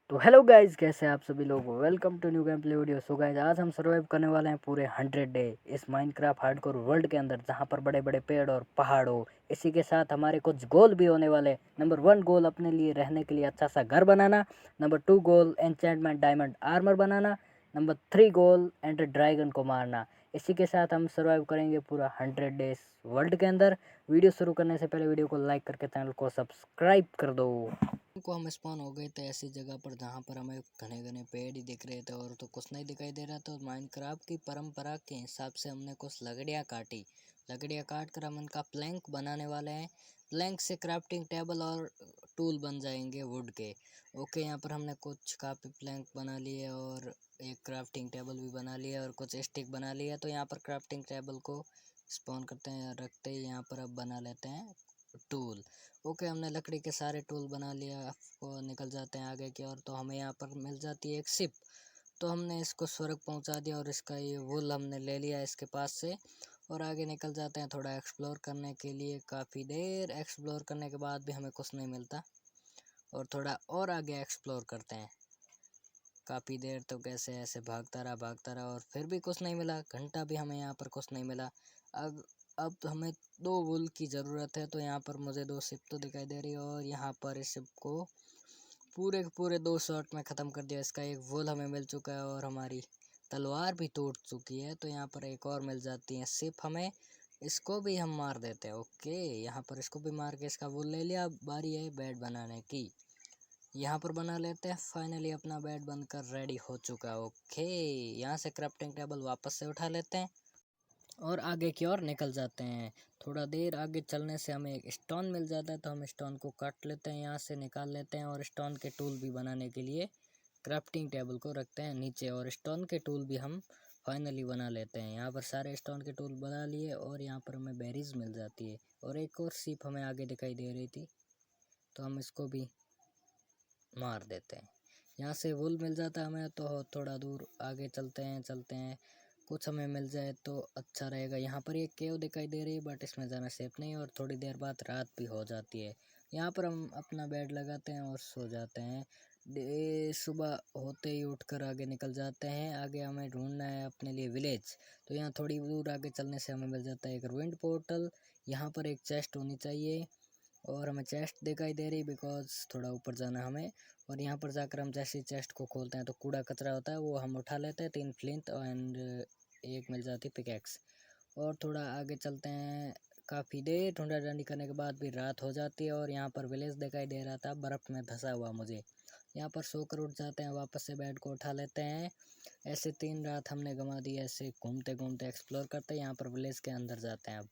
तो hello guys, कैसे हैं आप सभी लोग। Welcome to new game play video. So guys, आज हम सर्वाइव करने वाले हैं पूरे 100 डे इस माइनक्राफ्ट हार्डकोर वर्ल्ड के अंदर, जहां पर बड़े बड़े पेड़ और पहाड़ हो। इसी के साथ हमारे कुछ गोल भी होने वाले। नंबर 1 गोल अपने लिए रहने के लिए अच्छा सा घर बनाना। नंबर 2 गोल एन्चेंटमेंट डायमंड आर्मर बनाना। नंबर 3 गोल एंडर ड्रैगन को मारना। इसी के साथ हम सर्वाइव करेंगे पूरा 100 डेज वर्ल्ड के अंदर। वीडियो शुरू करने से पहले वीडियो को लाइक करके चैनल को सब्सक्राइब कर दो। को हम स्पॉन हो गए थे ऐसी जगह पर जहाँ पर हमें घने घने पेड़ ही दिख रहे थे और तो कुछ नहीं दिखाई दे रहा। तो माइनक्राफ्ट की परंपरा के हिसाब से हमने कुछ लकड़ियाँ काटी। लकड़ियाँ काट कर हम इनका प्लैंक बनाने वाले हैं। प्लैंक से क्राफ्टिंग टेबल और टूल बन जाएंगे वुड के। ओके, यहाँ पर हमने कुछ काफ़ी प्लैंक बना लिए और एक क्राफ्टिंग टेबल भी बना लिया और कुछ स्टिक बना लिया। तो यहाँ पर क्राफ्टिंग टेबल को स्पॉन करते हैं, रखते ही यहाँ पर अब बना लेते हैं टूल। ओके, हमने लकड़ी के सारे टूल बना लिया। आपको निकल जाते हैं आगे की ओर। तो हमें यहाँ पर मिल जाती है एक शिप। तो हमने इसको स्वर्ग पहुँचा दिया और इसका ये वुल हमने ले लिया इसके पास से। और आगे निकल जाते हैं थोड़ा एक्सप्लोर करने के लिए। काफ़ी देर एक्सप्लोर करने के बाद भी हमें कुछ नहीं मिलता और थोड़ा और आगे एक्सप्लोर करते हैं। काफ़ी देर तो कैसे ऐसे भागता रहा और फिर भी कुछ नहीं मिला। घंटा भी हमें यहाँ पर कुछ नहीं मिला। अब हमें 2 वुल की ज़रूरत है। तो यहाँ पर मुझे 2 शिप तो दिखाई दे रही है और यहाँ पर इस शिप को पूरे के पूरे 2 शॉट में ख़त्म कर दिया। इसका एक वुल हमें मिल चुका है और हमारी तलवार भी टूट चुकी है। तो यहाँ पर एक और मिल जाती है शिप हमें। इसको भी हम मार देते हैं। ओके, यहाँ पर इसको भी मार के इसका वुल ले लिया। अब बारी है बेड बनाने की। यहाँ पर बना लेते हैं। फाइनली अपना बेड बनकर रेडी हो चुका है। ओके, यहाँ से क्राफ्टिंग टेबल वापस से उठा लेते हैं और आगे की ओर निकल जाते हैं। थोड़ा देर आगे चलने से हमें एक स्टोन मिल जाता है। तो हम स्टोन को काट लेते हैं, यहाँ से निकाल लेते हैं और स्टोन के टूल भी बनाने के लिए क्राफ्टिंग टेबल को रखते हैं नीचे। और स्टोन के टूल भी हम फाइनली बना लेते हैं। यहाँ पर सारे स्टोन के टूल बना लिए और यहाँ पर हमें बेरीज मिल जाती है। और एक और सीप हमें आगे दिखाई दे रही थी, तो हम इसको भी मार देते हैं। यहाँ से वुल मिल जाता है हमें। तो थोड़ा दूर आगे चलते हैं कुछ हमें मिल जाए तो अच्छा रहेगा। यहाँ पर एक केव दिखाई दे रही है बट इसमें जाना सेफ नहीं है और थोड़ी देर बाद रात भी हो जाती है। यहाँ पर हम अपना बेड लगाते हैं और सो जाते हैं। सुबह होते ही उठकर आगे निकल जाते हैं। आगे हमें ढूंढना है अपने लिए विलेज। तो यहाँ थोड़ी दूर आगे चलने से हमें मिल जाता है एक रुइंड पोर्टल। यहाँ पर एक चेस्ट होनी चाहिए और हमें चेस्ट दिखाई दे रही बिकॉज थोड़ा ऊपर जाना है हमें। और यहाँ पर जाकर हम जैसे चेस्ट को खोलते हैं तो कूड़ा कचरा होता है वो हम उठा लेते हैं। 3 फ्लिंट एंड एक मिल जाती पिकैक्स। और थोड़ा आगे चलते हैं। काफ़ी देर ढूंढा ढूंढी करने के बाद भी रात हो जाती है और यहाँ पर विलेज दिखाई दे रहा था बर्फ़ में धंसा हुआ मुझे। यहाँ पर सोकर उठ जाते हैं, वापस से बेड को उठा लेते हैं। ऐसे 3 रात हमने गंवा दी ऐसे घूमते घूमते एक्सप्लोर करते। यहाँ पर विलेज के अंदर जाते हैं अब।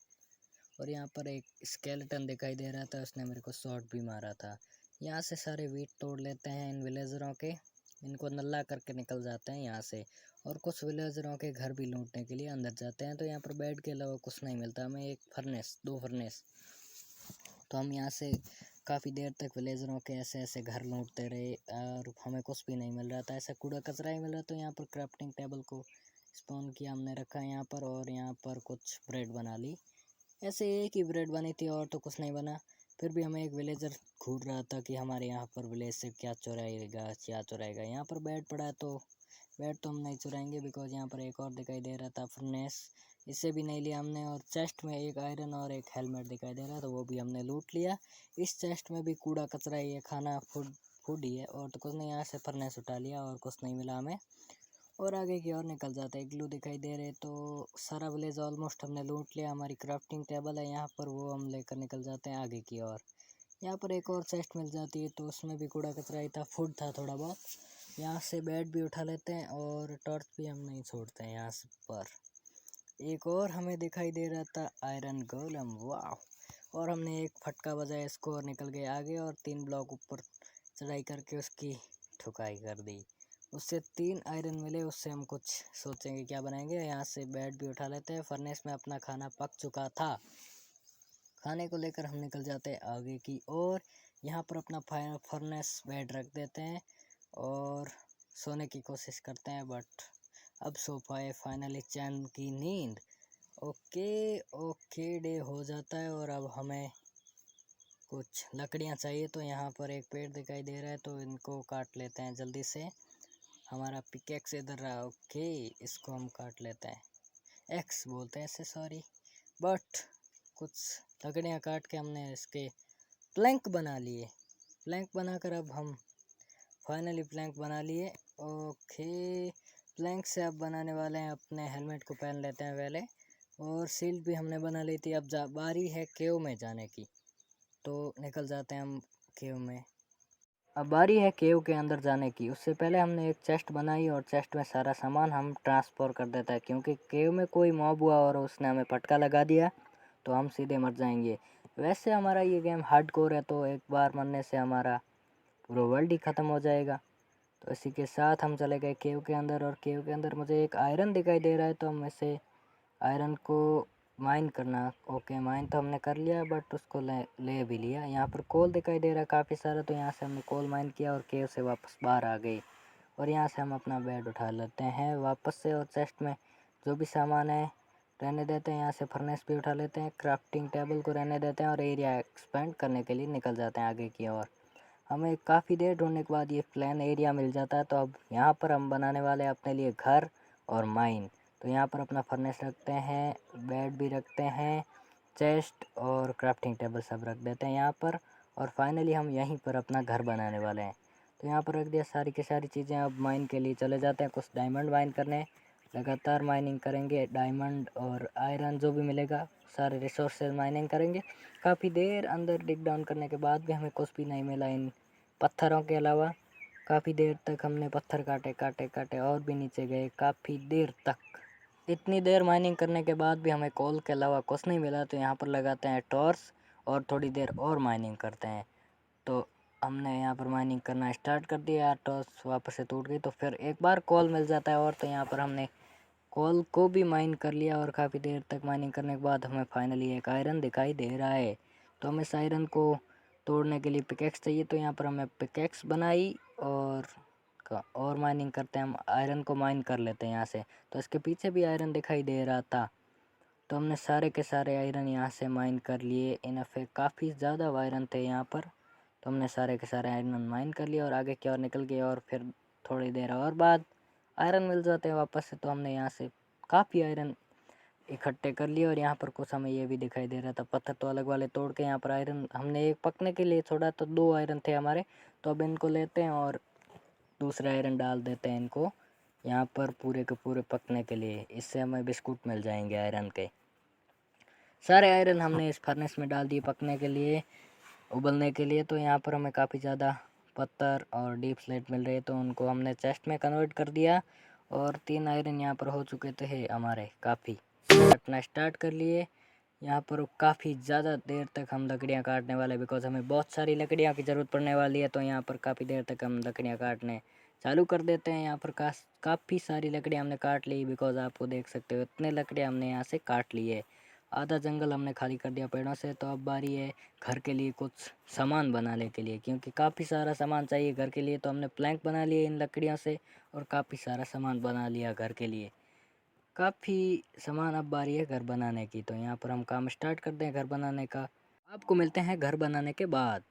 और यहाँ पर एक स्केलेटन दिखाई दे रहा था, उसने मेरे को शॉट भी मारा था। यहाँ से सारे वीट तोड़ लेते हैं इन विलेजरों के। इनको नल्ला करके निकल जाते हैं यहाँ से। और कुछ विलेजरों के घर भी लूटने के लिए अंदर जाते हैं। तो यहाँ पर बेड के अलावा कुछ नहीं मिलता हमें। एक फर्नेस, 2 फर्नेस। तो हम यहाँ से काफ़ी देर तक विलेजरों के ऐसे ऐसे घर लूटते रहे और हमें कुछ भी नहीं मिल रहा था। ऐसा कूड़ा कचरा ही मिल रहा। तो यहाँ पर क्राफ्टिंग टेबल को स्पॉन किया हमने, रखा यहाँ पर और यहाँ पर कुछ ब्रेड बना ली। ऐसे एक ही ब्रेड बनी थी और तो कुछ नहीं बना। फिर भी हमें एक विलेजर घूर रहा था कि हमारे यहाँ पर विलेज से क्या चुराएगा। यहाँ पर बेड पड़ा है तो बेड तो हम नहीं चुराएंगे बिकॉज यहाँ पर एक और दिखाई दे रहा था फर्नेस, इसे भी नहीं लिया हमने। और चेस्ट में एक आयरन और एक हेलमेट दिखाई दे रहा था, वो भी हमने लूट लिया। इस चेस्ट में भी कूड़ा कचरा ही है, खाना फूड ही है और तो कुछ नहीं। यहाँ से फर्नेस उठा लिया और कुछ नहीं मिला हमें और आगे की ओर निकल जाता है। ग्लू दिखाई दे रहे तो सारा विलेज ऑलमोस्ट हमने लूट लिया। हमारी क्राफ्टिंग टेबल है यहाँ पर, वो हम लेकर निकल जाते हैं आगे की ओर। यहाँ पर एक और चेस्ट मिल जाती है तो उसमें भी कूड़ा कचरा ही था, फूड था थोड़ा बहुत। यहाँ से बेड भी उठा लेते हैं और टॉर्च भी हम नहीं छोड़ते हैं यहाँ से पर। एक और हमें दिखाई दे रहा था आयरन गोलम, वाह। और हमने एक फटका बजाया इसको और निकल गए आगे और 3 ब्लॉक ऊपर चढ़ाई करके उसकी ठुकाई कर दी। उससे 3 आयरन मिले, उससे हम कुछ सोचेंगे क्या बनाएंगे। यहाँ से बेड भी उठा लेते हैं। फर्नेस में अपना खाना पक चुका था, खाने को लेकर हम निकल जाते हैं आगे की ओर। यहाँ पर अपना फर्नेस बेड रख देते हैं और सोने की कोशिश करते हैं बट अब सो पाए फाइनली, चैन की नींद। ओके ओके, डे हो जाता है और अब हमें कुछ लकड़ियाँ चाहिए, तो यहाँ पर एक पेड़ दिखाई दे रहा है, तो इनको काट लेते हैं जल्दी से। हमारा पिकेक्स इधर रहा। ओके, इसको हम काट लेते हैं, एक्स बोलते हैं इसे, सॉरी। बट कुछ लकड़ियाँ काट के हमने इसके प्लैंक बना लिए। प्लैंक बनाकर अब हम फाइनली प्लैंक बना लिए। ओके, प्लैंक से अब बनाने वाले हैं, अपने हेलमेट को पहन लेते हैं पहले। और शील्ड भी हमने बना ली थी। अब बारी है केव में जाने की, तो निकल जाते हैं हम केव में। अब बारी है केव के अंदर जाने की। उससे पहले हमने एक चेस्ट बनाई और चेस्ट में सारा सामान हम ट्रांसफ़र कर देता है, क्योंकि केव में कोई मॉब हुआ और उसने हमें पटका लगा दिया तो हम सीधे मर जाएंगे। वैसे हमारा ये गेम हार्डकोर है, तो एक बार मरने से हमारा पूरा वर्ल्ड ही ख़त्म हो जाएगा। तो इसी के साथ हम चले गए केव के अंदर, और केव के अंदर मुझे एक आयरन दिखाई दे रहा है, तो हम इसे आयरन को माइन करना। ओके, माइन तो हमने कर लिया, बट उसको ले भी लिया। यहाँ पर कोल दिखाई दे रहा है काफ़ी सारा, तो यहाँ से हमने कोल माइन किया और केव से वापस बाहर आ गए। और यहाँ से हम अपना बेड उठा लेते हैं वापस से, और चेस्ट में जो भी सामान है रहने देते हैं। यहाँ से फर्नेस भी उठा लेते हैं, क्राफ्टिंग टेबल को रहने देते हैं, और एरिया एक्सपेंड करने के लिए निकल जाते हैं आगे की ओर। हमें काफ़ी देर ढूंढने के बाद ये प्लेन एरिया मिल जाता है, तो अब यहाँ पर हम बनाने वाले हैं अपने लिए घर और माइन। तो यहाँ पर अपना फर्नेस रखते हैं, बेड भी रखते हैं, चेस्ट और क्राफ्टिंग टेबल सब रख देते हैं यहाँ पर। और फाइनली हम यहीं पर अपना घर बनाने वाले हैं। तो यहाँ पर रख दिया सारी की सारी चीज़ें। अब माइन के लिए चले जाते हैं, कुछ डायमंड माइन करने। लगातार माइनिंग करेंगे, डायमंड और आयरन जो भी मिलेगा सारे रिसोर्सेज माइनिंग करेंगे। काफ़ी देर अंदर डिग डाउन करने के बाद भी हमें कुछ भी नहीं मिला इन पत्थरों के अलावा। काफ़ी देर तक हमने पत्थर काटे काटे काटे और भी नीचे गए काफ़ी देर तक। इतनी देर माइनिंग करने के बाद भी हमें कोल के अलावा कुछ नहीं मिला, तो यहाँ पर लगाते हैं टॉर्च और थोड़ी देर और माइनिंग करते हैं। तो हमने यहाँ पर माइनिंग करना स्टार्ट कर दिया। टॉर्च वापस से टूट गई, तो फिर एक बार कोल मिल जाता है, और तो यहाँ पर हमने कोल को भी माइन कर लिया। और काफ़ी देर तक माइनिंग करने के बाद हमें फाइनली एक आयरन दिखाई दे रहा है। तो हमें इस आयरन को तोड़ने के लिए पिकेक्स चाहिए, तो यहाँ पर हमें पिकेक्स बनाई और माइनिंग करते हैं। हम आयरन को माइन कर लेते हैं यहाँ से। तो इसके पीछे भी आयरन दिखाई दे रहा था, तो हमने सारे के सारे आयरन यहाँ से माइन कर लिए। इनफ है, काफ़ी ज़्यादा आयरन थे यहाँ पर, तो हमने सारे के सारे आयरन माइन कर लिए और आगे की ओर निकल गए। और फिर थोड़ी देर और बाद आयरन मिल जाते हैं वापस से, तो हमने यहाँ से काफ़ी आयरन इकट्ठे कर लिए। और यहाँ पर कुछ हमें ये भी दिखाई दे रहा था, पत्थर तो अलग वाले तोड़ के यहाँ पर आयरन हमने एक पकने के लिए छोड़ा, तो 2 आयरन थे हमारे। तो अब इनको लेते हैं और दूसरा आयरन डाल देते हैं इनको यहाँ पर पूरे के पूरे पकने के लिए। इससे हमें बिस्कुट मिल जाएंगे आयरन के। सारे आयरन हमने इस फर्नेस में डाल दिए पकने के लिए, उबलने के लिए। तो यहाँ पर हमें काफ़ी ज़्यादा पत्थर और डीप स्लेट मिल रहे, तो उनको हमने चेस्ट में कन्वर्ट कर दिया। और 3 आयरन यहाँ पर हो चुके थे हमारे, काफ़ी कटना स्टार्ट कर लिए। यहाँ पर काफ़ी ज़्यादा देर तक हम लकड़ियाँ काटने वाले, बिकॉज हमें बहुत सारी लकड़ियाँ की ज़रूरत पड़ने वाली है। तो यहाँ पर काफ़ी देर तक हम लकड़ियाँ काटने चालू कर देते हैं। यहाँ पर काफ़ी सारी लकड़ियाँ हमने काट ली, बिकॉज आपको देख सकते हो इतने लकड़ियाँ हमने यहाँ से काट ली है। आधा जंगल हमने खाली कर दिया पेड़ों से। तो अब बारी है घर के लिए कुछ सामान बनाने के लिए, क्योंकि काफ़ी सारा सामान चाहिए घर के लिए। तो हमने प्लैंक बना लिए इन लकड़ियों से और काफ़ी सारा सामान बना लिया घर के लिए। काफ़ी सामान, अब बारी है घर बनाने की। तो यहाँ पर हम काम स्टार्ट करते हैं घर बनाने का। आपको मिलते हैं घर बनाने के बाद।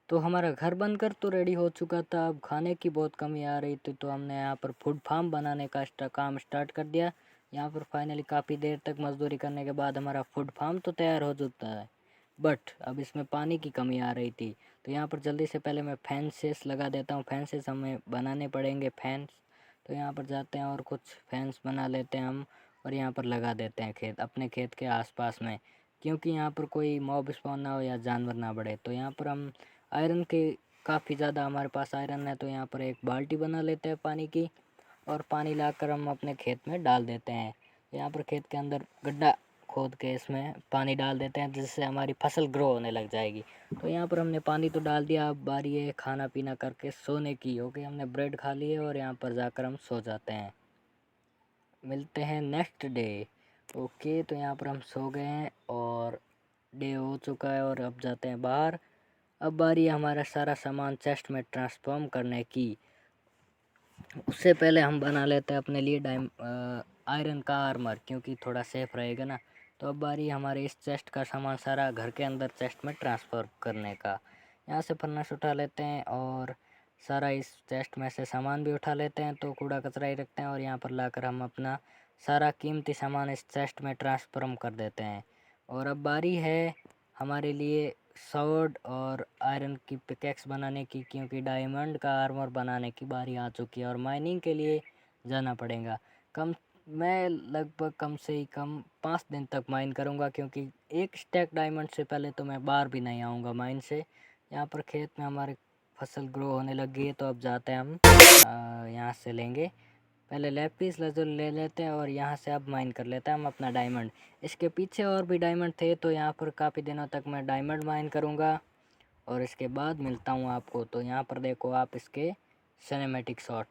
तो हमारा घर बनकर तो रेडी हो चुका था। अब खाने की बहुत कमी आ रही थी, तो हमने यहाँ पर फूड फार्म बनाने का काम स्टार्ट कर दिया। यहाँ पर फाइनली काफ़ी देर तक मजदूरी करने के बाद हमारा फूड फार्म तो तैयार हो चुका है, बट अब इसमें पानी की कमी आ रही थी। तो यहाँ पर जल्दी से पहले मैं फैंसेस लगा देता हूँ। फैंसेस हमें बनाने पड़ेंगे, फैंस। तो यहाँ पर जाते हैं और कुछ फैंस बना लेते हैं हम, और यहाँ पर लगा देते हैं अपने खेत के आसपास में, क्योंकि यहाँ पर कोई मॉब स्पॉन ना हो या जानवर ना बढ़े। तो यहाँ पर हम आयरन के काफ़ी ज़्यादा हमारे पास आयरन है, तो यहाँ पर एक बाल्टी बना लेते हैं पानी की, और पानी लाकर हम अपने खेत में डाल देते हैं। यहाँ पर खेत के अंदर गड्ढा खोद के इसमें पानी डाल देते हैं, जिससे हमारी फसल ग्रो होने लग जाएगी। तो यहाँ पर हमने पानी तो डाल दिया। अब बारी है खाना पीना करके सोने की। ओके, हमने ब्रेड खा लिए और यहाँ पर जाकर हम सो जाते हैं। मिलते हैं नेक्स्ट डे। ओके, तो यहाँ पर हम सो गए हैं और डे हो चुका है, और अब जाते हैं बाहर। अब बारी है हमारा सारा सामान चेस्ट में ट्रांसफॉर्म करने की। उससे पहले हम बना लेते हैं अपने लिए आयरन का आर्मर, क्योंकि थोड़ा सेफ रहेगा ना। तो अब बारी है हमारे इस चेस्ट का सामान सारा घर के अंदर चेस्ट में ट्रांसफ़र करने का। यहाँ से फर्नेस उठा लेते हैं और सारा इस चेस्ट में से सामान भी उठा लेते हैं, तो कूड़ा कचरा ही रखते हैं और यहाँ पर लाकर हम अपना सारा कीमती सामान इस चेस्ट में ट्रांसफॉर्म कर देते हैं। और अब बारी है हमारे लिए स्वॉर्ड और आयरन की पिकेक्स बनाने की, क्योंकि डायमंड का आर्मर बनाने की बारी आ चुकी है और माइनिंग के लिए जाना पड़ेगा। मैं लगभग कम से ही कम 5 दिन तक माइन करूँगा, क्योंकि एक स्टैक डायमंड से पहले तो मैं बाहर भी नहीं आऊँगा माइन से। यहाँ पर खेत में हमारे फसल ग्रो होने लग गई है, तो अब जाते हैं हम यहाँ से लेंगे। पहले लैपिस lazuli ले लेते हैं और यहाँ से अब माइन कर लेते हैं हम अपना डायमंड। इसके पीछे और भी डायमंड थे, तो यहाँ पर काफ़ी दिनों तक मैं डायमंड माइन करूँगा और इसके बाद मिलता हूँ आपको। तो यहाँ पर देखो आप इसके सिनेमैटिक शॉट।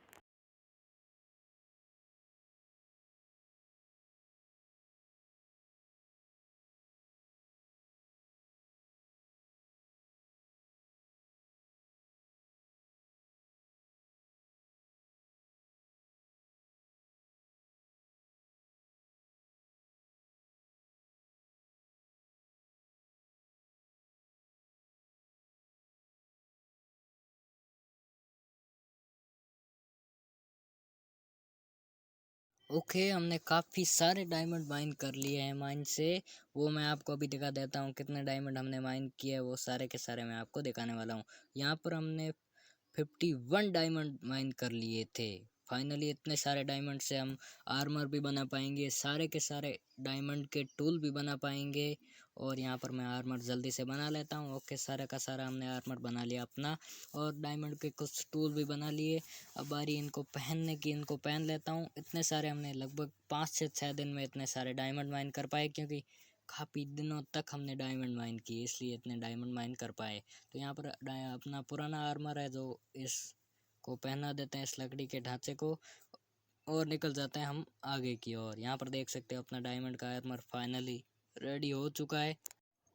ओके, हमने काफ़ी सारे डायमंड माइन कर लिए हैं माइन से। वो मैं आपको अभी दिखा देता हूँ कितने डायमंड हमने माइन किए, वो सारे के सारे मैं आपको दिखाने वाला हूँ। यहाँ पर हमने 51 डायमंड माइन कर लिए थे। फाइनली इतने सारे डायमंड से हम आर्मर भी बना पाएंगे, सारे के सारे डायमंड के टूल भी बना पाएंगे। और यहाँ पर मैं आर्मर जल्दी से बना लेता हूँ। ओके, सारा का सारा हमने आर्मर बना लिया अपना और डायमंड के कुछ टूल भी बना लिए। अब बारी इनको पहनने की, इनको पहन लेता हूँ। इतने सारे हमने लगभग 5 से 6 दिन में इतने सारे डायमंड माइन कर पाए, क्योंकि काफ़ी दिनों तक हमने डायमंड माइन किए, इसलिए इतने डायमंड माइन कर पाए। तो यहाँ पर अपना पुराना आर्मर है जो इसको पहना देते हैं, इस लकड़ी के ढांचे को, और निकल जाते हैं हम आगे की ओर। यहाँ पर देख सकते हो अपना डायमंड का आर्मर फाइनली रेडी हो चुका है।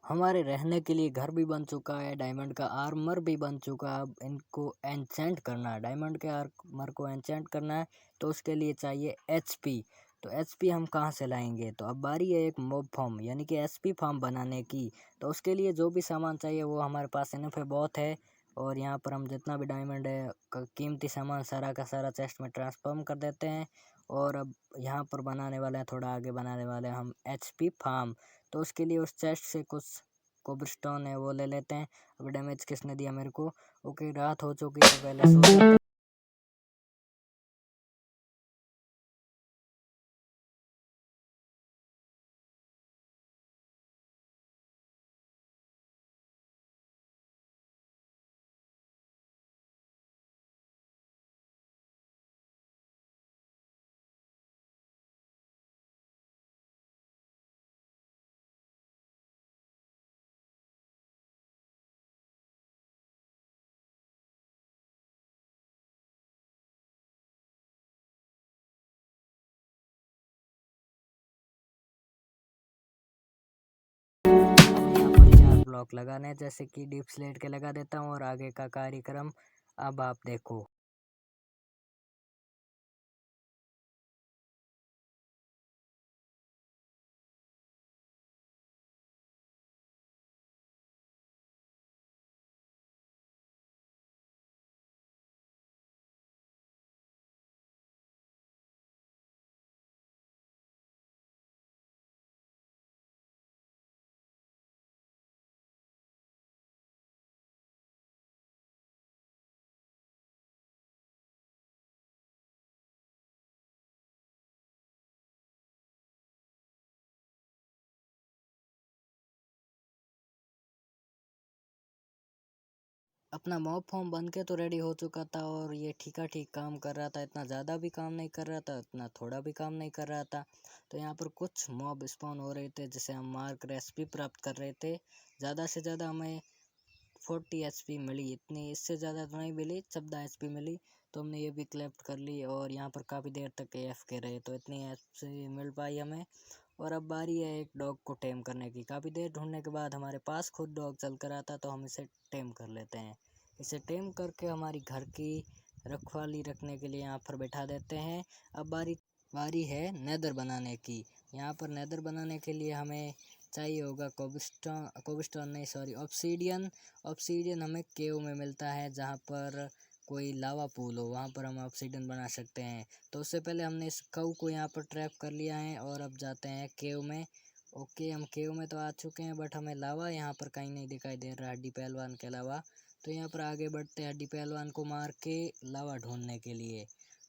हमारे रहने के लिए घर भी बन चुका है, डायमंड का आर्मर भी बन चुका है। अब इनको एन्चेंट करना है, डायमंड के आर्मर को एन्चेंट करना है, तो उसके लिए चाहिए एचपी। तो एचपी हम कहाँ से लाएंगे? तो अब बारी है एक मॉब फार्म यानी कि एचपी फार्म बनाने की। तो उसके लिए जो भी सामान चाहिए वो हमारे पास इनफ है, बहुत है। और यहाँ पर हम जितना भी डायमंड है कीमती सामान सारा का सारा चेस्ट में ट्रांसफॉर्म कर देते हैं। और अब यहाँ पर बनाने वाले हैं, थोड़ा आगे बनाने वाले हैं हम एचपी फार्म। तो उसके लिए उस चेस्ट से कुछ कोबलस्टोन है वो ले लेते हैं। अब डैमेज किसने दिया मेरे को? ओके, रात हो चुकी तो पहले सो जाते हैं। यहाँ पर 4 ब्लॉक लगाने हैं, जैसे कि डीप स्लेट के लगा देता हूँ और आगे का कार्यक्रम अब आप देखो। अपना मॉब फॉर्म बन के तो रेडी हो चुका था और ये ठीका ठीक काम कर रहा था। इतना ज़्यादा भी काम नहीं कर रहा था, इतना थोड़ा भी काम नहीं कर रहा था। तो यहाँ पर कुछ मॉब स्पॉन हो रहे थे, जिसे हम मार कर एचपी प्राप्त कर रहे थे। ज़्यादा से ज़्यादा हमें 40 एचपी मिली, इतनी इससे ज़्यादा तो नहीं मिली, 14 एचपी मिली। तो हमने ये भी कलेक्ट कर ली और यहाँ पर काफ़ी देर तक एफ के रहे, तो इतनी एचपी मिल पाई हमें। और अब बारी है एक डॉग को टेम करने की। काफ़ी देर ढूंढने के बाद हमारे पास खुद डॉग चल कर आता, तो हम इसे टेम कर लेते हैं। इसे टेम करके हमारी घर की रखवाली रखने के लिए यहाँ पर बैठा देते हैं। अब बारी है नेदर बनाने की। यहाँ पर नेदर बनाने के लिए हमें चाहिए होगा कोबस्टोन नहीं सॉरी ऑब्सीडियन। ऑब्सीडियन हमें केव में मिलता है, जहाँ पर कोई लावा पूल हो, वहाँ पर हम ऑब्सीडियन बना सकते हैं। तो उससे पहले हमने इस कऊ को यहाँ पर ट्रैप कर लिया है और अब जाते हैं केव में। ओके, हम केव में तो आ चुके हैं, बट हमें लावा यहाँ पर कहीं नहीं दिखाई दे रहा हड्डी पहलवान के अलावा। तो यहाँ पर आगे बढ़ते हैं हड्डी पहलवान को मार के लावा ढूंढने के लिए।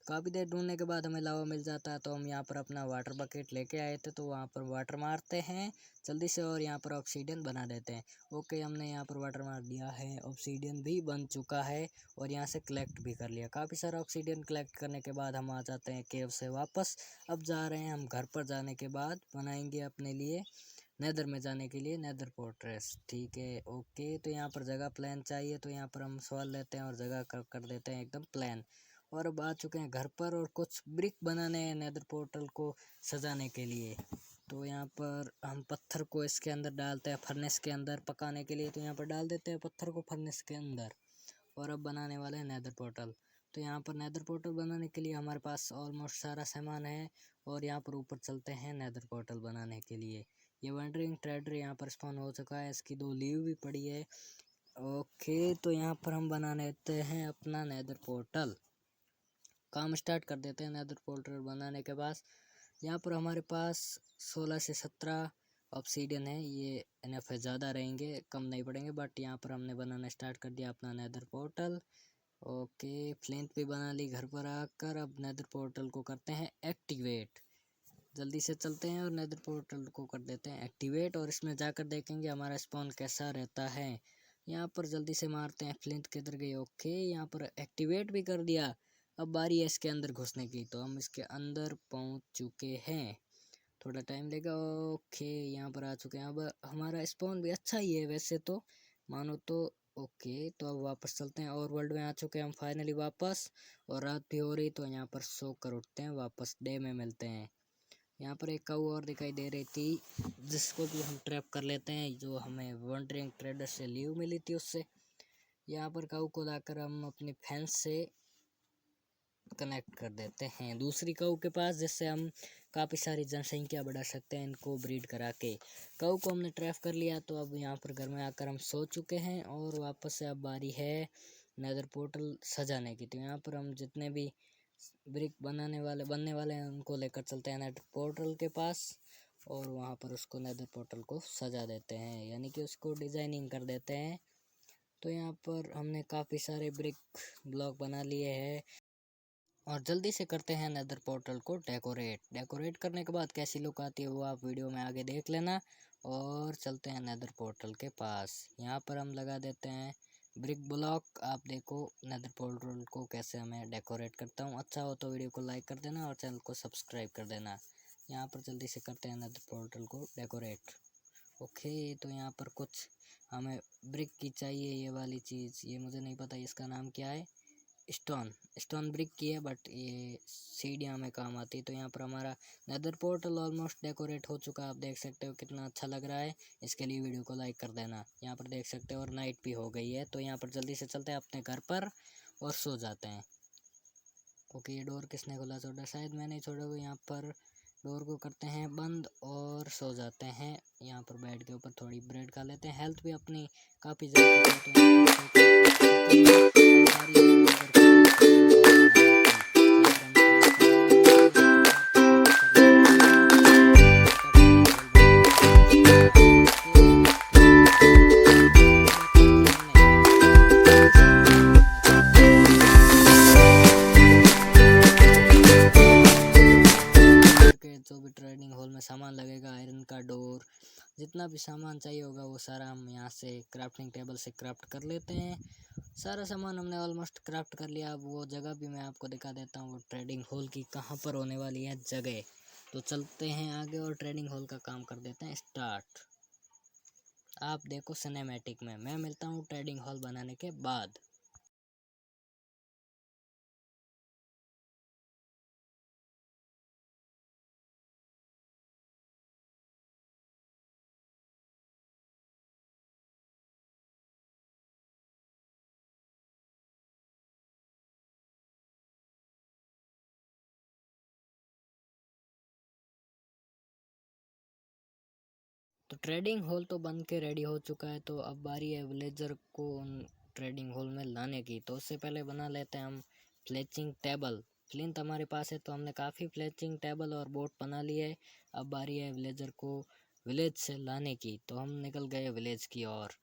काफ़ी देर ढूंढने के बाद हमें लावा मिल जाता है, तो हम यहाँ पर अपना वाटर बकेट लेके आए थे, तो वहाँ पर वाटर मारते हैं जल्दी से और यहाँ पर ऑब्सीडियन बना देते हैं। ओके, हमने यहाँ पर वाटर मार दिया है, ऑब्सीडियन भी बन चुका है और यहाँ से कलेक्ट भी कर लिया। काफ़ी सारा ऑब्सीडियन कलेक्ट करने के बाद हम आ जाते हैं केव से वापस। अब जा रहे हैं हम घर पर। जाने के बाद बनाएंगे अपने लिए नेदर में जाने के लिए नेदर फोर्ट्रेस। ठीक है, ओके, तो यहाँ पर जगह प्लान चाहिए, तो यहाँ पर हम सवाल लेते हैं और जगह कर देते हैं एकदम प्लान। और अब आ चुके हैं घर पर और कुछ ब्रिक बनाने हैं नेदर पोर्टल को सजाने के लिए। तो यहाँ पर हम पत्थर को इसके अंदर डालते हैं फर्नेस के अंदर पकाने के लिए, तो यहाँ पर डाल देते हैं पत्थर को फर्नेस के अंदर। और अब बनाने वाले हैं नेदर पोर्टल। तो यहाँ पर नेदर पोर्टल बनाने के लिए हमारे पास ऑलमोस्ट सारा सामान है और यहाँ पर ऊपर चलते हैं नेदर पोर्टल बनाने के लिए। ये वंडरिंग ट्रेडर यहाँ पर स्पॉन हो चुका है, इसकी 2 लीव भी पड़ी है। ओके, तो यहाँ पर हम बना लेते हैं अपना नेदर पोर्टल। काम स्टार्ट कर देते हैं नेदर पोर्टल बनाने के बाद। यहाँ पर हमारे पास 16 से 17 ऑब्सीडियन है, ये एनएफ है, ज़्यादा रहेंगे कम नहीं पड़ेंगे, बट यहाँ पर हमने बनाना स्टार्ट कर दिया अपना नेदर पोर्टल। ओके, फ्लिंट भी बना ली घर पर आकर। अब नेदर पोर्टल को करते हैं एक्टिवेट। जल्दी से चलते हैं और नेदर पोर्टल को कर देते हैं एक्टिवेट और इसमें जाकर देखेंगे हमारा स्पॉन कैसा रहता है। यहाँ पर जल्दी से मारते हैं, फ्लिंट किधर गई। ओके, यहाँ पर एक्टिवेट भी कर दिया। अब बारी है इसके अंदर घुसने की, तो हम इसके अंदर पहुँच चुके हैं, थोड़ा टाइम लेगा। ओके, यहाँ पर आ चुके हैं। अब हमारा स्पॉन भी अच्छा ही है वैसे तो, मानो तो। ओके, तो अब वापस चलते हैं और वर्ल्ड में आ चुके हैं हम फाइनली वापस। और रात भी हो रही, तो यहाँ पर सो कर उठते हैं, वापस डे में मिलते हैं। यहाँ पर एक काऊ और दिखाई दे रही थी, जिसको भी हम ट्रैप कर लेते हैं, जो हमें वंडरिंग ट्रेडर से लीव मिली थी उससे। यहाँ पर काऊ को लाकर हम अपनी फैंस से कनेक्ट कर देते हैं दूसरी काऊ के पास, जिससे हम काफ़ी सारी जनसंख्या बढ़ा सकते हैं इनको ब्रीड करा के। काऊ को हमने ट्रैप कर लिया, तो अब यहाँ पर घर में आकर हम सो चुके हैं और वापस से अब बारी है नेदर पोर्टल सजाने की। तो यहाँ पर हम जितने भी ब्रिक बनने वाले हैं उनको लेकर चलते हैं नेदर पोर्टल के पास और वहाँ पर उसको नेदर पोर्टल को सजा देते हैं, यानी कि उसको डिज़ाइनिंग कर देते हैं। तो यहाँ पर हमने काफ़ी सारे ब्रिक ब्लॉक बना लिए हैं और जल्दी से करते हैं नेदर पोर्टल को डेकोरेट करने के बाद कैसी लुक आती है वो आप वीडियो में आगे देख लेना। और चलते हैं नेदर पोर्टल के पास। यहाँ पर हम लगा देते हैं ब्रिक ब्लॉक। आप देखो नेदर पोर्टल को कैसे मैं डेकोरेट करता हूँ। अच्छा हो तो वीडियो को लाइक कर देना और चैनल को सब्सक्राइब कर देना। यहाँ पर जल्दी से करते हैं नेदर पोर्टल को डेकोरेट। ओके, तो यहाँ पर कुछ हमें ब्रिक की चाहिए, ये वाली चीज़, ये मुझे नहीं पता इसका नाम क्या है। स्टोन ब्रिक की है, बट ये सीढ़ियाँ में काम आती है। तो यहाँ पर हमारा नेदर पोर्टल ऑलमोस्ट डेकोरेट हो चुका है, आप देख सकते हो कितना अच्छा लग रहा है। इसके लिए वीडियो को लाइक कर देना। यहाँ पर देख सकते हो और नाइट भी हो गई है, तो यहाँ पर जल्दी से चलते हैं अपने घर पर और सो जाते हैं। ओके, ये डोर किसने खोला? छोड़ा, शायद मैंने ही छोड़ा हुआ। यहाँ पर डोर को करते हैं बंद और सो जाते हैं। यहाँ पर बेड के ऊपर थोड़ी ब्रेड खा लेते हैं, हेल्थ भी अपनी काफ़ी जो भी ट्रेडिंग हॉल में सामान लगेगा, आयरन का डोर, जितना भी सामान चाहिए होगा वो सारा हम यहाँ से क्राफ्टिंग टेबल से क्राफ्ट कर लेते हैं। सारा सामान हमने ऑलमोस्ट क्राफ्ट कर लिया। अब वो जगह भी मैं आपको दिखा देता हूँ, वो ट्रेडिंग हॉल की कहाँ पर होने वाली है जगह। तो चलते हैं आगे और ट्रेडिंग हॉल का काम कर देते हैं स्टार्ट। आप देखो सिनेमैटिक में, मैं मिलता हूँ ट्रेडिंग हॉल बनाने के बाद। तो ट्रेडिंग हॉल तो बन के रेडी हो चुका है, तो अब बारी है विलेजर को उन ट्रेडिंग हॉल में लाने की। तो उससे पहले बना लेते हैं हम फ्लेचिंग टेबल। फ्लिंट हमारे पास है तो हमने काफ़ी फ्लेचिंग टेबल और बोट बना ली है। अब बारी है विलेजर को विलेज से लाने की। तो हम निकल गए विलेज की ओर।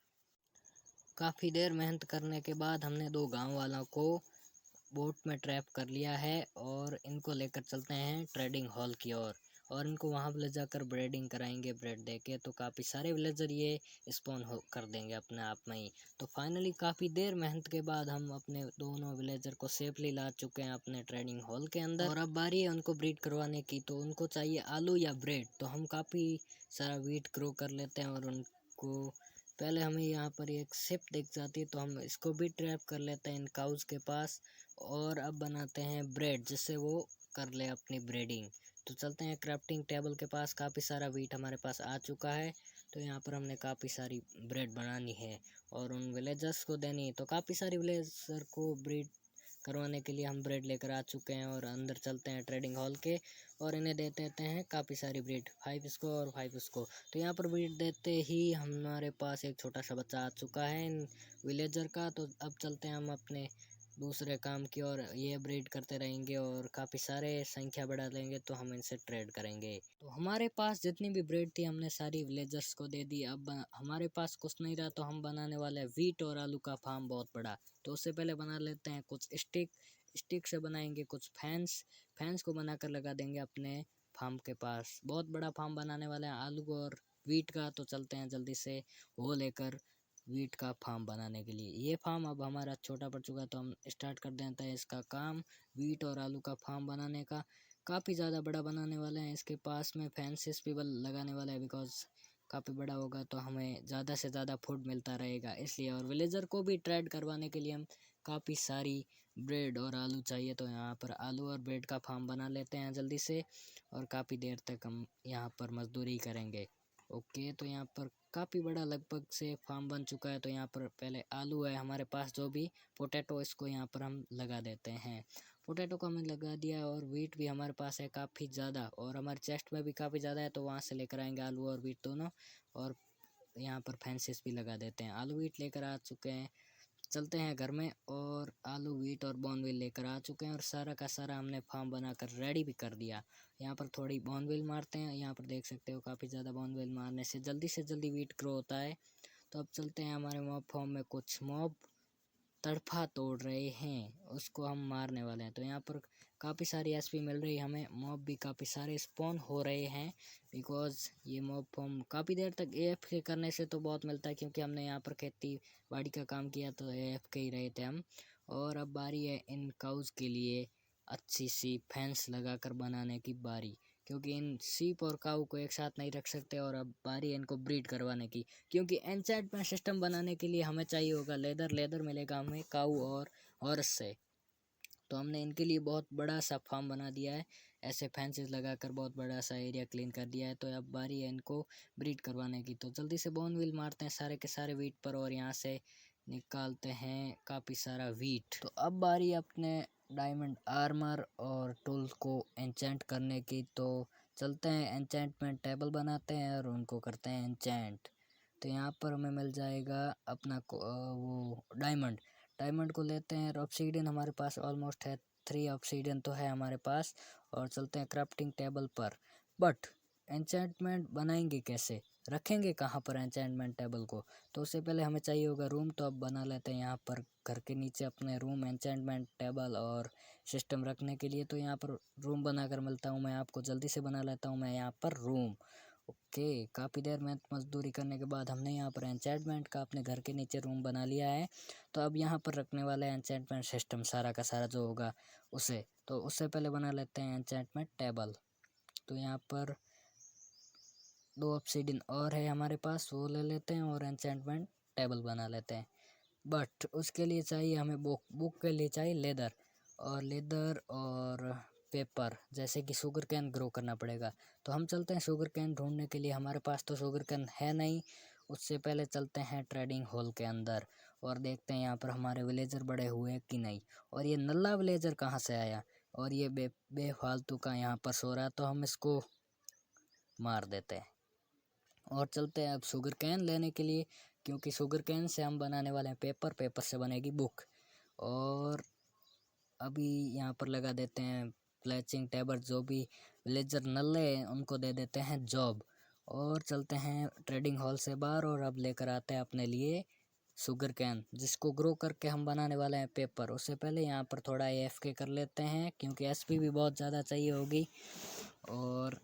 काफ़ी देर मेहनत करने के बाद हमने दो गांव वालों को बोट में ट्रैप कर लिया है और इनको लेकर चलते हैं ट्रेडिंग हॉल की ओर और इनको वहां ले जाकर ब्रीडिंग कराएंगे ब्रेड देके। तो काफ़ी सारे विलेजर ये स्पॉन हो कर देंगे अपने आप में ही। तो फाइनली काफ़ी देर मेहनत के बाद हम अपने दोनों विलेजर को सेफली ला चुके हैं अपने ट्रेडिंग हॉल के अंदर और अब बारी है उनको ब्रीड करवाने की। तो उनको चाहिए आलू या ब्रेड। तो हम काफ़ी सारा वीट ग्रो कर लेते हैं और उनको पहले हमें यहाँ पर एक शिप दिख जाती है तो हम इसको भी ट्रैप कर लेते हैं इन काउज के पास और अब बनाते हैं ब्रेड जिससे वो कर ले अपनी ब्रीडिंग। तो चलते हैं क्राफ्टिंग टेबल के पास। काफ़ी सारा वीट हमारे पास आ चुका है तो यहाँ पर हमने काफ़ी सारी ब्रेड बनानी है और उन विलेजर्स को देनी है। तो काफ़ी सारी विलेजर को ब्रीड करवाने के लिए हम ब्रेड लेकर आ चुके हैं और अंदर चलते हैं ट्रेडिंग हॉल के और इन्हें दे देते हैं काफ़ी सारी ब्रीड, 5 इसको और 5 उसको। तो यहाँ पर ब्रीड देते ही हमारे पास एक छोटा सा बच्चा आ चुका है इन विलेजर का। तो अब चलते हैं हम अपने दूसरे काम की और ये ब्रीड करते रहेंगे और काफ़ी सारे संख्या बढ़ा लेंगे तो हम इनसे ट्रेड करेंगे। तो हमारे पास जितनी भी ब्रीड थी हमने सारी विलेजर्स को दे दी। अब हमारे पास कुछ नहीं रहा तो हम बनाने वाले हैं वीट और आलू का फार्म बहुत बड़ा। तो उससे पहले बना लेते हैं कुछ स्टिक से बनाएंगे कुछ फैंस को बनाकर लगा देंगे अपने फार्म के पास। बहुत बड़ा फार्म बनाने वाले हैं आलू और वीट का। तो चलते हैं जल्दी से वो लेकर वीट का फार्म बनाने के लिए। ये फार्म अब हमारा छोटा पड़ चुका है तो हम स्टार्ट कर देते हैं इसका काम वीट और आलू का फार्म बनाने का। काफ़ी ज़्यादा बड़ा बनाने वाले हैं। इसके पास में फैंसिस भी लगाने वाला है बिकॉज काफ़ी बड़ा होगा तो हमें ज़्यादा से ज़्यादा फूड मिलता रहेगा इसलिए। और विलेजर को भी ट्रेड करवाने के लिए हम काफ़ी सारी ब्रेड और आलू चाहिए तो यहाँ पर आलू और ब्रेड का फार्म बना लेते हैं जल्दी से और काफ़ी देर तक हम यहाँ पर मजदूरी करेंगे। ओके, तो यहाँ पर काफ़ी बड़ा लगभग से फार्म बन चुका है। तो यहाँ पर पहले आलू है हमारे पास जो भी पोटैटो, इसको यहाँ पर हम लगा देते हैं। पोटैटो को हमने लगा दिया है और वीट भी हमारे पास है काफ़ी ज़्यादा और हमारे चेस्ट में भी काफ़ी ज़्यादा है तो वहाँ से लेकर आएंगे आलू और वीट दोनों और यहाँ पर फैंसिस भी लगा देते हैं। आलू वीट लेकर आ चुके हैं, चलते हैं घर में और आलू वीट और बॉर्नविल लेकर आ चुके हैं और सारा का सारा हमने फार्म बनाकर रेडी भी कर दिया। यहाँ पर थोड़ी बॉर्नविल मारते हैं, यहाँ पर देख सकते हो काफ़ी ज़्यादा बॉर्नविल मारने से जल्दी वीट ग्रो होता है। तो अब चलते हैं हमारे मॉब फार्म में। कुछ मॉब तड़फा तोड़ रहे हैं उसको हम मारने वाले हैं। तो यहाँ पर काफ़ी सारी एसपी मिल रही है हमें। मॉब भी काफ़ी सारे स्पॉन हो रहे हैं बिकॉज ये मॉब फॉर्म काफ़ी देर तक AFK करने से तो बहुत मिलता है क्योंकि हमने यहाँ पर खेती बाड़ी का काम किया तो AFK ही रहे थे हम। और अब बारी है इन काउज के लिए अच्छी सी फेंस लगाकर बनाने की बारी, क्योंकि इन सीप और काऊ को एक साथ नहीं रख सकते। और अब बारी है इनको ब्रीड करवाने की, क्योंकि एन्चेंटमेंट सिस्टम बनाने के लिए हमें चाहिए होगा लेदर मिलेगा हमें काऊ और हॉर्स से। तो हमने इनके लिए बहुत बड़ा सा फार्म बना दिया है, ऐसे फैंसेस लगाकर बहुत बड़ा सा एरिया क्लीन कर दिया है। तो अब बारी है इनको ब्रीड करवाने की। तो जल्दी से बोनविल मारते हैं सारे के सारे वीट पर और यहाँ से निकालते हैं काफ़ी सारा वीट। तो अब बारी अपने डायमंड आर्मर और टूल्स को एन्चेंट करने की। तो चलते हैं एन्चेंटमेंट टेबल बनाते हैं और उनको करते हैं एन्चेंट। तो यहाँ पर हमें मिल जाएगा अपना वो डायमंड को लेते हैं। और ऑब्सीडियन हमारे पास ऑलमोस्ट है, 3 ऑब्सीडियन तो है हमारे पास। और चलते हैं क्राफ्टिंग टेबल पर। बट एन्चेंटमेंट बनाएंगे कैसे, रखेंगे कहाँ पर एन्चेंटमेंट टेबल को? तो उससे पहले हमें चाहिए होगा रूम। तो अब बना लेते हैं यहाँ पर घर के नीचे अपने रूम एन्चेंटमेंट टेबल और सिस्टम रखने के लिए। तो यहाँ पर रूम बनाकर मिलता हूँ मैं आपको, जल्दी से बना लेता हूँ मैं यहाँ पर रूम। ओके, काफ़ी देर में मजदूरी करने के बाद हमने यहाँ पर एन्चेंटमेंट का अपने घर के नीचे रूम बना लिया है। तो अब यहाँ पर रखने वाले एन्चेंटमेंट सिस्टम सारा का सारा जो होगा उसे, तो उससे पहले बना लेते हैं एन्चेंटमेंट टेबल। तो यहाँ पर 2 ऑब्सीडियन और है हमारे पास, वो ले लेते हैं और एन्चेंटमेंट टेबल बना लेते हैं। बट उसके लिए चाहिए हमें बुक के लिए चाहिए लेदर और पेपर, जैसे कि शुगर कैन ग्रो करना पड़ेगा। तो हम चलते हैं शुगर कैन ढूंढने के लिए। हमारे पास तो शुगर कैन है नहीं। उससे पहले चलते हैं ट्रेडिंग हॉल के अंदर और देखते हैं यहाँ पर हमारे विलेजर बड़े हुए कि नहीं। और ये नल्ला विलेजर कहाँ से आया और ये बेफालतू का यहाँ पर सो रहा है, तो हम इसको मार देते हैं। और चलते हैं अब शुगर कैन लेने के लिए, क्योंकि शुगर कैन से हम बनाने वाले हैं पेपर, पेपर से बनेगी बुक। और अभी यहाँ पर लगा देते हैं प्लेचिंग टेबल, जो भी विलेजर नल्ले हैं उनको दे देते हैं जॉब। और चलते हैं ट्रेडिंग हॉल से बाहर और अब लेकर आते हैं अपने लिए शुगर कैन, जिसको ग्रो करके हम बनाने वाले हैं पेपर। उससे पहले यहाँ पर थोड़ा AFK कर लेते हैं, क्योंकि SP भी बहुत ज़्यादा चाहिए होगी। और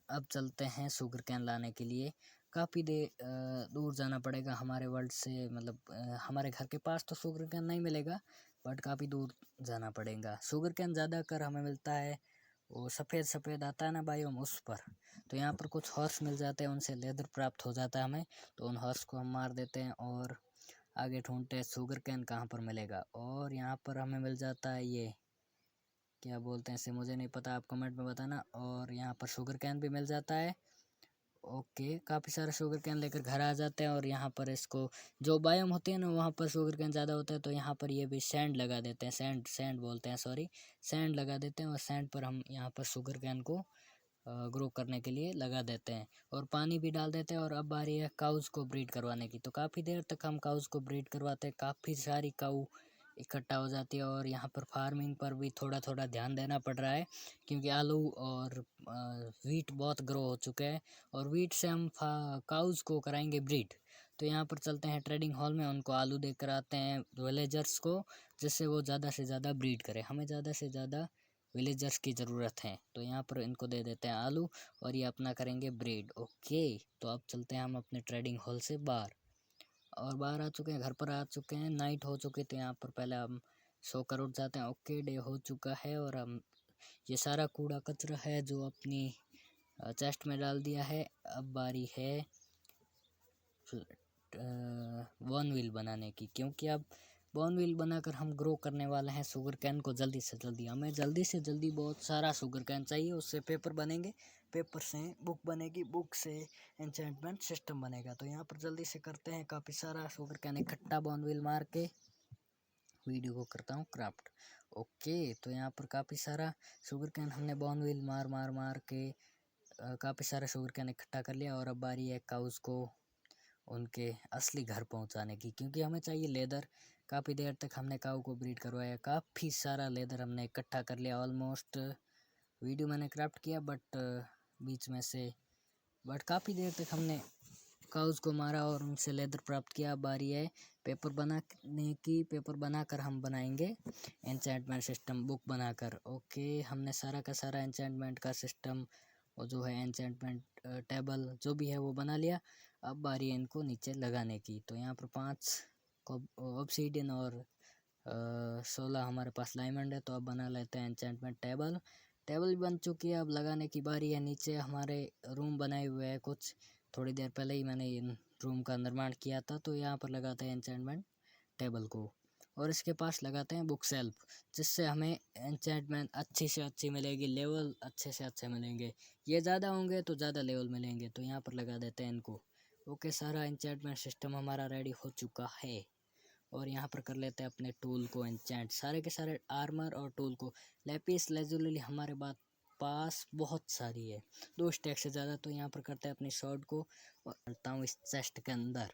अब चलते हैं शुगर कैन लाने के लिए। काफ़ी दूर जाना पड़ेगा हमारे वर्ल्ड से, मतलब हमारे घर के पास तो शुगर कैन नहीं मिलेगा, बट काफ़ी दूर जाना पड़ेगा। शुगर कैन ज़्यादातर हमें मिलता है वो सफ़ेद सफ़ेद आता है ना बायोम, उस पर। तो यहाँ पर कुछ हॉर्स मिल जाते हैं, उनसे लेदर प्राप्त हो जाता है हमें, तो उन हॉर्स को हम मार देते हैं और आगे ढूंढते हैं शुगर कैन कहाँ पर मिलेगा। और यहाँ पर हमें मिल जाता है ये क्या बोलते हैं इसे, मुझे नहीं पता, आप कमेंट में बताना। और यहाँ पर शुगर कैन भी मिल जाता है। ओके, काफ़ी सारा शुगर कैन लेकर घर आ जाते हैं। और यहाँ पर इसको जो बायोम होते हैं ना वहाँ पर शुगर कैन ज़्यादा होता है, तो यहाँ पर ये भी सैंड लगा देते हैं, सैंड सैंड बोलते हैं, सॉरी, सैंड लगा देते हैं। और सैंड पर हम यहाँ पर शुगर कैन को ग्रो करने के लिए लगा देते हैं और पानी भी डाल देते हैं। और अब बारी है काउज़ को ब्रीड करवाने की, तो काफ़ी देर तक हम काउज़ को ब्रीड करवाते हैं, काफ़ी सारी काऊ इकट्ठा हो जाती है। और यहाँ पर फार्मिंग पर भी थोड़ा थोड़ा ध्यान देना पड़ रहा है, क्योंकि आलू और वीट बहुत ग्रो हो चुके हैं और वीट से हम काउज़ को कराएंगे ब्रीड। तो यहाँ पर चलते हैं ट्रेडिंग हॉल में, उनको आलू देकर आते हैं विलेजर्स को, जिससे वो ज़्यादा से ज़्यादा ब्रीड करें। हमें ज़्यादा से ज़्यादा विलेजर्स की ज़रूरत है, तो यहाँ पर इनको दे देते हैं आलू और ये अपना करेंगे ब्रीड। ओके, तो अब चलते हैं हम अपने ट्रेडिंग हॉल से बाहर, और बाहर आ चुके हैं, घर पर आ चुके हैं, नाइट हो चुकी, तो यहाँ पर पहले हम सो कर उठ जाते हैं। ओके, डे हो चुका है और हम ये सारा कूड़ा कचरा है जो अपनी चेस्ट में डाल दिया है। अब बारी है वन व्हील बनाने की, क्योंकि अब वन व्हील बनाकर हम ग्रो करने वाले हैं शुगर कैन को जल्दी से जल्दी। हमें जल्दी से जल्दी बहुत सारा शुगर कैन चाहिए, उससे पेपर बनेंगे, पेपर से बुक बनेगी, बुक से एन्चेंटमेंट सिस्टम बनेगा। तो यहाँ पर जल्दी से करते हैं काफ़ी सारा शुगर कैन इकट्ठा, वन व्हील मार के वीडियो को करता हूँ क्राफ्ट। ओके, तो यहाँ पर काफ़ी सारा शुगर कैन हमने वन व्हील मार मार मार के काफ़ी सारा शुगर कैन इकट्ठा कर लिया। और अब बारी है काउस को उनके असली घर पहुंचाने की, क्योंकि हमें चाहिए लेदर। काफ़ी देर तक हमने काऊ को ब्रीड करवाया, काफ़ी सारा लेदर हमने इकट्ठा कर लिया। ऑलमोस्ट वीडियो मैंने क्राफ्ट किया बट बीच में से, बट काफ़ी देर तक हमने काउस को मारा और उनसे लेदर प्राप्त किया। बारी है पेपर बनाने की, पेपर बनाकर हम बनाएंगे एन्चेंटमेंट सिस्टम, बुक बनाकर। ओके, हमने सारा का सारा एन्चेंटमेंट का सिस्टम और जो है एन्चेंटमेंट टेबल जो भी है वो बना लिया। अब बारी है इनको नीचे लगाने की, तो यहाँ पर 5 ऑब्सीडियन और 16 हमारे पास डायमंड है। तो अब बना लेते हैं एन्चेंटमेंट टेबल, टेबल भी बन चुकी है। अब लगाने की बारी है। नीचे हमारे रूम बनाए हुए हैं कुछ, थोड़ी देर पहले ही मैंने इन रूम का निर्माण किया था, तो यहाँ पर लगाते हैं एन्चेंटमेंट टेबल को और इसके पास लगाते हैं बुक सेल्फ, जिससे हमें एन्चेंटमेंट अच्छी से अच्छी मिलेगी, लेवल अच्छे से अच्छे मिलेंगे। ये ज़्यादा होंगे तो ज़्यादा लेवल मिलेंगे, तो यहाँ पर लगा देते हैं इनको। ओके, सारा एन्चेंटमेंट सिस्टम हमारा रेडी हो चुका है। और यहाँ पर कर लेते हैं अपने टूल को एन्चेंट, सारे के सारे आर्मर और टूल को। लेपिस लेजुली हमारे पास बहुत सारी है, 2 स्टैक से ज़्यादा। तो यहाँ पर करते हैं अपनी शॉर्ट को और डालता हूँ इस चेस्ट के अंदर।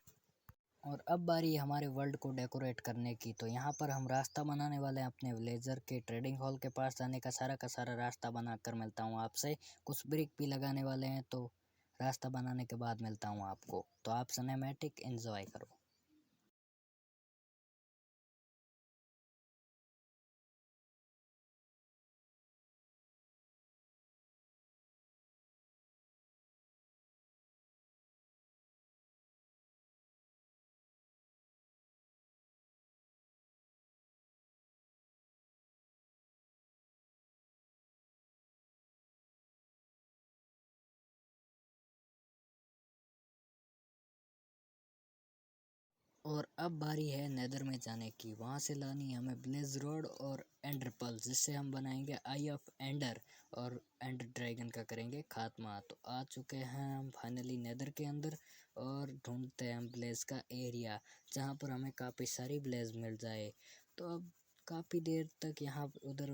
और अब बारी है हमारे वर्ल्ड को डेकोरेट करने की, तो यहाँ पर हम रास्ता बनाने वाले हैं अपने विलेजर के ट्रेडिंग हॉल के पास जाने का सारा रास्ता बनाकर मिलता हूँ आपसे। कुछ ब्रिक भी लगाने वाले हैं, तो रास्ता बनाने के बाद मिलता हूँ आपको। तो आप सिनेमैटिक एंजॉय करो। और अब बारी है नेदर में जाने की, वहाँ से लानी है हमें ब्लेज रोड और एंडर पल्स, जिससे हम बनाएंगे आई ऑफ एंडर और एंडर ड्रैगन का करेंगे खात्मा। तो आ चुके हैं हम फाइनली नेदर के अंदर और ढूंढते हैं हम ब्लेज का एरिया, जहाँ पर हमें काफ़ी सारी ब्लेज मिल जाए। तो अब काफ़ी देर तक यहाँ इधर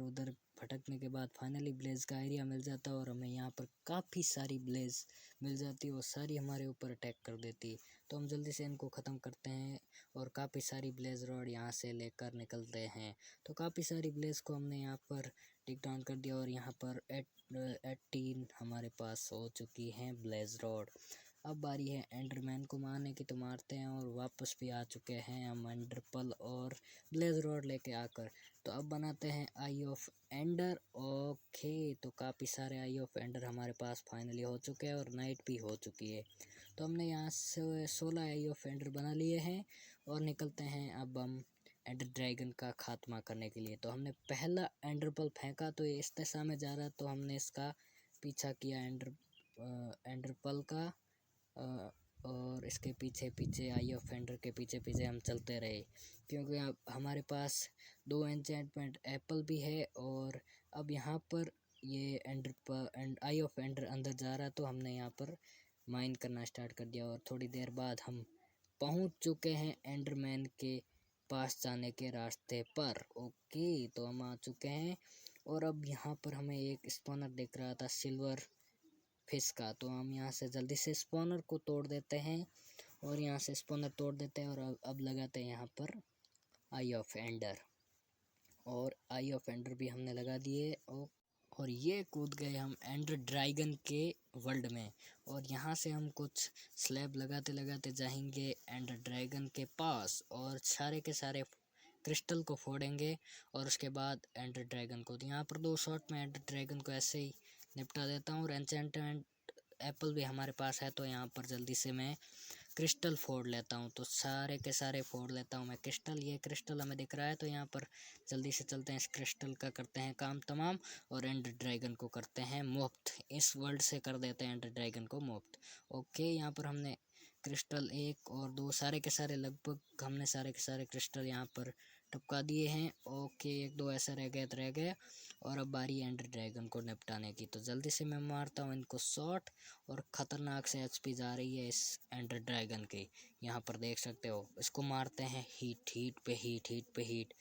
उधर भटकने के बाद फाइनली ब्लेज का एरिया मिल जाता है और हमें यहाँ पर काफ़ी सारी ब्लेज मिल जाती है और सारी हमारे ऊपर अटैक कर देती है। तो हम जल्दी से इनको ख़त्म करते हैं और काफ़ी सारी ब्लेज रॉड यहाँ से लेकर निकलते हैं। तो काफ़ी सारी ब्लेज को हमने यहाँ पर टेक डाउन कर दिया और यहाँ पर 18 हमारे पास हो चुकी हैं ब्लेज रॉड। अब बारी है एंडरमैन को मारने की, तो मारते हैं और वापस भी आ चुके हैं हम एंडरपल और ब्लेज रॉड लेके आकर। तो अब बनाते हैं आई ऑफ एंडर। ओके, तो काफ़ी सारे आई ऑफ एंडर हमारे पास फाइनली हो चुके हैं और नाइट भी हो चुकी है। तो हमने यहाँ से 16 आई ऑफ एंडर बना लिए हैं और निकलते हैं अब हम एंडर ड्रैगन का खात्मा करने के लिए। तो हमने पहला एंडरपल फेंका तो ये इस दिशा में जा रहा, तो हमने इसका पीछा किया एंडरपल का और इसके पीछे पीछे आई ऑफ एंडर के पीछे पीछे हम चलते रहे, क्योंकि अब हमारे पास 2 एन्चेंटमेंट एप्पल भी है। और अब यहाँ पर ये आई ऑफ एंडर अंदर जा रहा, तो हमने यहाँ पर माइन करना स्टार्ट कर दिया और थोड़ी देर बाद हम पहुँच चुके हैं एंडरमैन के पास जाने के रास्ते पर। ओके, तो हम आ चुके हैं और अब यहाँ पर हमें एक स्पॉनर दिख रहा था सिल्वर फिश का, तो हम यहाँ से जल्दी से स्पॉनर को तोड़ देते हैं और यहाँ से स्पॉनर तोड़ देते हैं और अब लगाते हैं यहाँ पर आई ऑफ एंडर। और आई ऑफ एंडर भी हमने लगा दिए और ये कूद गए हम एंडर ड्रैगन के वर्ल्ड में। और यहाँ से हम कुछ स्लैब लगाते लगाते जाएंगे एंडर ड्रैगन के पास और सारे के सारे क्रिस्टल को फोड़ेंगे और उसके बाद एंडर ड्रैगन को। तो यहाँ पर 2 शॉट में एंडर ड्रैगन को ऐसे ही निपटा देता हूँ। और एन्चेंटमेंट एप्पल भी हमारे पास है, तो यहाँ पर जल्दी से मैं क्रिस्टल फोड़ लेता हूँ। तो सारे के सारे फोड़ लेता हूँ मैं क्रिस्टल। ये क्रिस्टल हमें दिख रहा है, तो यहाँ पर जल्दी से चलते हैं, इस क्रिस्टल का करते हैं काम तमाम और एंडर ड्रैगन को करते हैं मुफ्त। इस वर्ल्ड से कर देते हैं एंडर ड्रैगन को मुफ्त। ओके, यहाँ पर हमने क्रिस्टल 1 और 2 सारे के सारे लगभग हमने सारे के सारे क्रिस्टल यहाँ पर टपका दिए हैं। ओके, 1-2 ऐसे रह गए और अब बारी एंडर ड्रैगन को निपटाने की। तो जल्दी से मैं मारता हूँ इनको शॉट और ख़तरनाक से एचपी जा रही है इस एंडर ड्रैगन की। यहाँ पर देख सकते हो, इसको मारते हैं हीट पे हीट।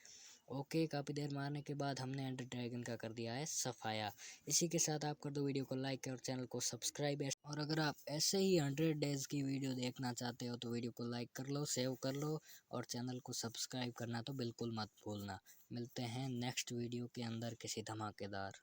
ओके, काफ़ी देर मारने के बाद हमने एंडर ड्रैगन का कर दिया है सफाया। इसी के साथ आप कर दो वीडियो को लाइक और चैनल को सब्सक्राइब। और अगर आप ऐसे ही 100 डेज़ की वीडियो देखना चाहते हो तो वीडियो को लाइक कर लो, सेव कर लो और चैनल को सब्सक्राइब करना तो बिल्कुल मत भूलना। मिलते हैं नेक्स्ट वीडियो के अंदर किसी धमाकेदार